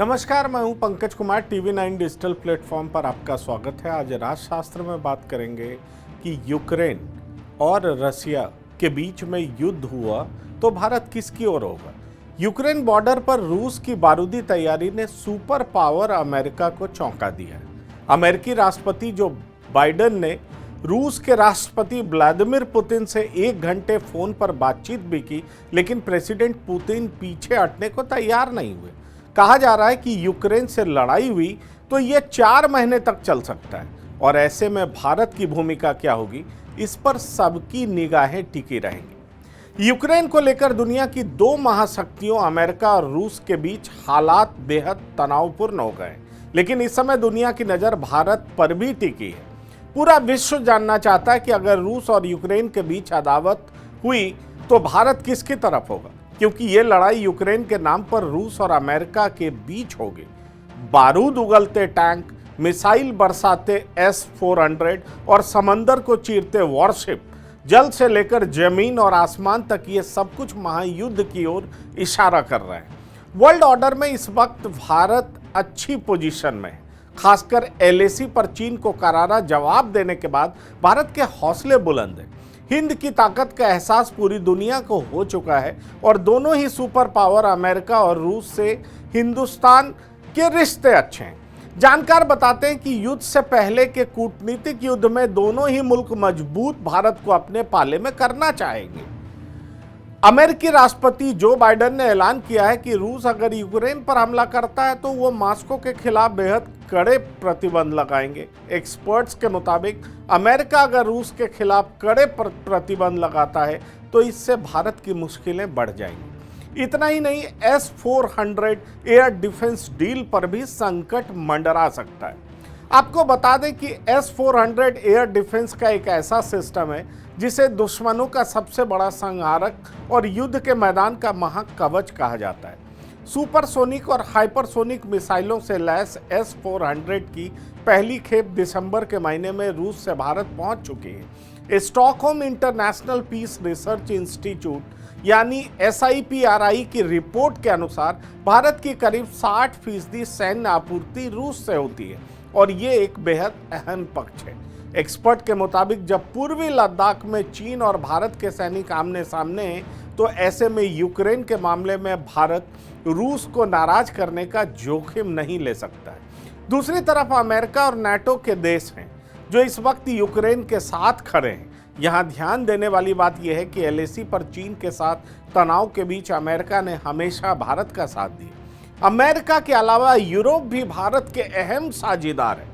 नमस्कार, मैं हूं Pankaj Kumar. TV9 digital platform पर आपका स्वागत है। आज राजशास्त्र में बात करेंगे कि यूक्रेन और रसिया के बीच में युद्ध हुआ तो भारत किसकी ओर होगा। यूक्रेन बॉर्डर पर रूस की बारूदी तैयारी ने सुपर पावर अमेरिका को चौंका दिया है। अमेरिकी राष्ट्रपति जो बाइडेन ने रूस के राष्ट्रपति व्लादिमीर पुतिन से 1 घंटे फोन पर बातचीत भी की, लेकिन प्रेसिडेंट पुतिन पीछे हटने को तैयार नहीं हुए। कहा जा रहा है कि यूक्रेन से लड़ाई हुई तो ये 4 महीने तक चल सकता है और ऐसे में भारत की भूमिका क्या होगी, इस पर सबकी निगाहें टिकी रहेंगी। यूक्रेन को लेकर दुनिया की 2 महाशक्तियों अमेरिका और रूस के बीच हालात बेहद तनावपूर्ण हो गए, लेकिन इस समय दुनिया की नज़र भारत पर भी टिकी है। पूरा विश्व जानना चाहता है कि अगर रूस और यूक्रेन के बीच अदावत हुई तो भारत किसकी तरफ होगा, क्योंकि ये लड़ाई यूक्रेन के नाम पर रूस और अमेरिका के बीच होगी। बारूद उगलते टैंक, मिसाइल बरसाते S-400 और समंदर को चीरते वॉरशिप, जल से लेकर जमीन और आसमान तक ये सब कुछ महायुद्ध की ओर इशारा कर रहे हैं। वर्ल्ड ऑर्डर में इस वक्त भारत अच्छी पोजीशन में है। खासकर LAC पर चीन को करारा जवाब देने के बाद भारत के हौसले बुलंद हैं। हिंद की ताकत का एहसास पूरी दुनिया को हो चुका है और दोनों ही सुपर पावर अमेरिका और रूस से हिंदुस्तान के रिश्ते अच्छे हैं। जानकार बताते हैं कि युद्ध से पहले के कूटनीतिक युद्ध में दोनों ही मुल्क मजबूत भारत को अपने पाले में करना चाहेंगे। अमेरिकी राष्ट्रपति जो बाइडेन ने ऐलान किया है कि रूस अगर यूक्रेन पर हमला करता है तो वो मॉस्को के खिलाफ बेहद कड़े प्रतिबंध लगाएंगे। एक्सपर्ट्स के मुताबिक अमेरिका अगर रूस के खिलाफ कड़े प्रतिबंध लगाता है तो इससे भारत की मुश्किलें बढ़ जाएंगी। इतना ही नहीं, S-400 एयर डिफेंस डील पर भी संकट मंडरा सकता है। आपको बता दें कि S-400 एयर डिफेंस का एक ऐसा सिस्टम है जिसे दुश्मनों का सबसे बड़ा संहारक और युद्ध के मैदान का महाकवच कहा जाता है। सुपरसोनिक और हाइपरसोनिक मिसाइलों से लैस S-400 की पहली खेप दिसंबर के महीने में रूस से भारत पहुंच चुकी है। Stockholm International Peace Research Institute यानी SIPRI की रिपोर्ट के अनुसार भारत की करीब 60% सैन्य आपूर्ति रूस से होती है और ये एक बेहद अहम पक्ष है। एक्सपर्ट के मुताबिक जब पूर्वी लद्दाख में चीन और भारत के सैनिक आमने सामने हैं तो ऐसे में यूक्रेन के मामले में भारत रूस को नाराज करने का जोखिम नहीं ले सकता है। दूसरी तरफ अमेरिका और नाटो के देश हैं जो इस वक्त यूक्रेन के साथ खड़े हैं। यहाँ ध्यान देने वाली बात यह है कि LAC पर चीन के साथ तनाव के बीच अमेरिका ने हमेशा भारत का साथ दिया। अमेरिका के अलावा यूरोप भी भारत के अहम साझेदार है।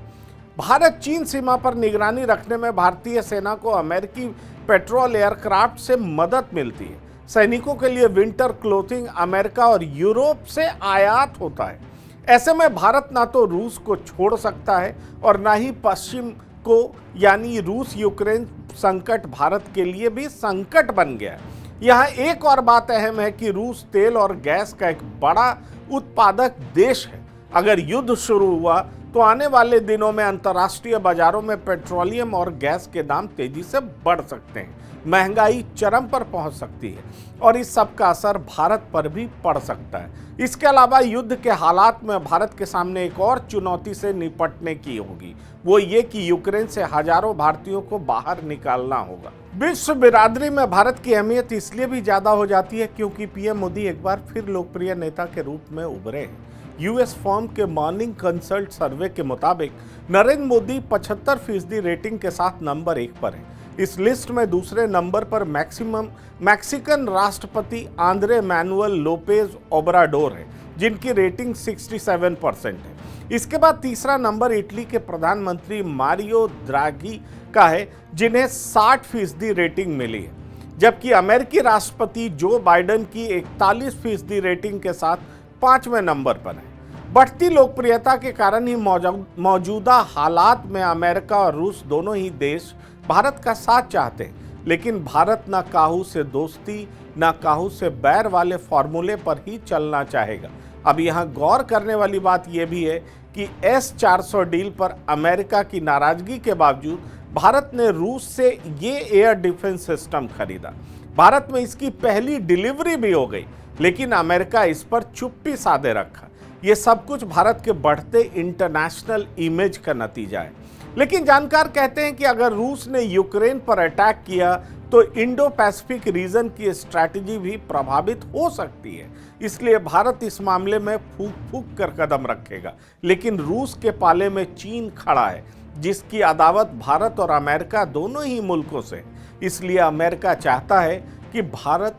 भारत चीन सीमा पर निगरानी रखने में भारतीय सेना को अमेरिकी पेट्रोल एयरक्राफ्ट से मदद मिलती है। सैनिकों के लिए विंटर क्लोथिंग अमेरिका और यूरोप से आयात होता है। ऐसे में भारत ना तो रूस को छोड़ सकता है और ना ही पश्चिम को, यानी रूस यूक्रेन संकट भारत के लिए भी संकट बन गया है। यहाँ एक और बात अहम है कि रूस तेल और गैस का एक बड़ा उत्पादक देश है। अगर युद्ध शुरू हुआ तो आने वाले दिनों में अंतर्राष्ट्रीय बाजारों में पेट्रोलियम और गैस के दाम तेजी से बढ़ सकते हैं, महंगाई चरम पर पहुंच सकती है और इस सब का असर भारत पर भी पड़ सकता है। इसके अलावा युद्ध के हालात में भारत के सामने एक और चुनौती से निपटने की होगी, वो ये कि यूक्रेन से हजारों भारतीयों को बाहर निकालना होगा। विश्व बिरादरी में भारत की अहमियत इसलिए भी ज्यादा हो जाती है क्योंकि PM मोदी एक बार फिर लोकप्रिय नेता के रूप में उभरे हैं। US फर्म के मॉर्निंग कंसल्ट सर्वे के मुताबिक नरेंद्र मोदी 75% रेटिंग के साथ नंबर 1 पर है। इस लिस्ट में दूसरे नंबर पर मैक्सिकन राष्ट्रपति आंद्रे मैनुअल लोपेज ओब्राडोर है, जिनकी रेटिंग 67% है। इसके बाद तीसरा नंबर इटली के प्रधानमंत्री मारियो द्राघी का है, जिन्हें 60% रेटिंग मिली है, जबकि अमेरिकी राष्ट्रपति जो बाइडेन की 41% रेटिंग के साथ 5वें नंबर पर है। बढ़ती लोकप्रियता के कारण ही मौजूदा हालात में अमेरिका और रूस दोनों ही देश भारत का साथ चाहते हैं, लेकिन भारत ना काहू से दोस्ती ना काहू से बैर वाले फॉर्मूले पर ही चलना चाहेगा। अब यहाँ गौर करने वाली बात यह भी है कि S-400 डील पर अमेरिका की नाराजगी के बावजूद भारत ने रूस से ये एयर डिफेंस सिस्टम खरीदा। भारत में इसकी पहली डिलीवरी भी हो गई, लेकिन अमेरिका इस पर चुप्पी साधे रखा। ये सब कुछ भारत के बढ़ते इंटरनेशनल इमेज का नतीजा है। लेकिन जानकार कहते हैं कि अगर रूस ने यूक्रेन पर अटैक किया तो इंडो पैसिफिक रीजन की स्ट्रैटेजी भी प्रभावित हो सकती है। इसलिए भारत इस मामले में फूंक फूंक कर कदम रखेगा। लेकिन रूस के पाले में चीन खड़ा है, जिसकी अदावत भारत और अमेरिका दोनों ही मुल्कों से। इसलिए अमेरिका चाहता है कि भारत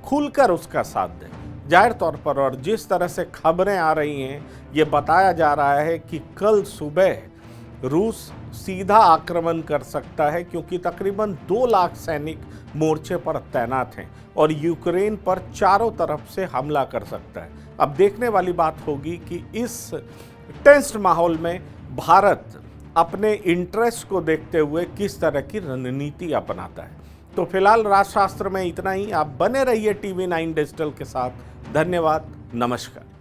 खुलकर उसका साथ दे। जाहिर तौर पर और जिस तरह से खबरें आ रही हैं, ये बताया जा रहा है कि कल सुबह रूस सीधा आक्रमण कर सकता है, क्योंकि तकरीबन 2 लाख सैनिक मोर्चे पर तैनात हैं और यूक्रेन पर चारों तरफ से हमला कर सकता है। अब देखने वाली बात होगी कि इस टेंस्ड माहौल में भारत अपने इंटरेस्ट को देखते हुए किस तरह की रणनीति अपनाता है। तो फिलहाल राजशास्त्र में इतना ही। आप बने रहिए TV9 डिजिटल के साथ। धन्यवाद, नमस्कार।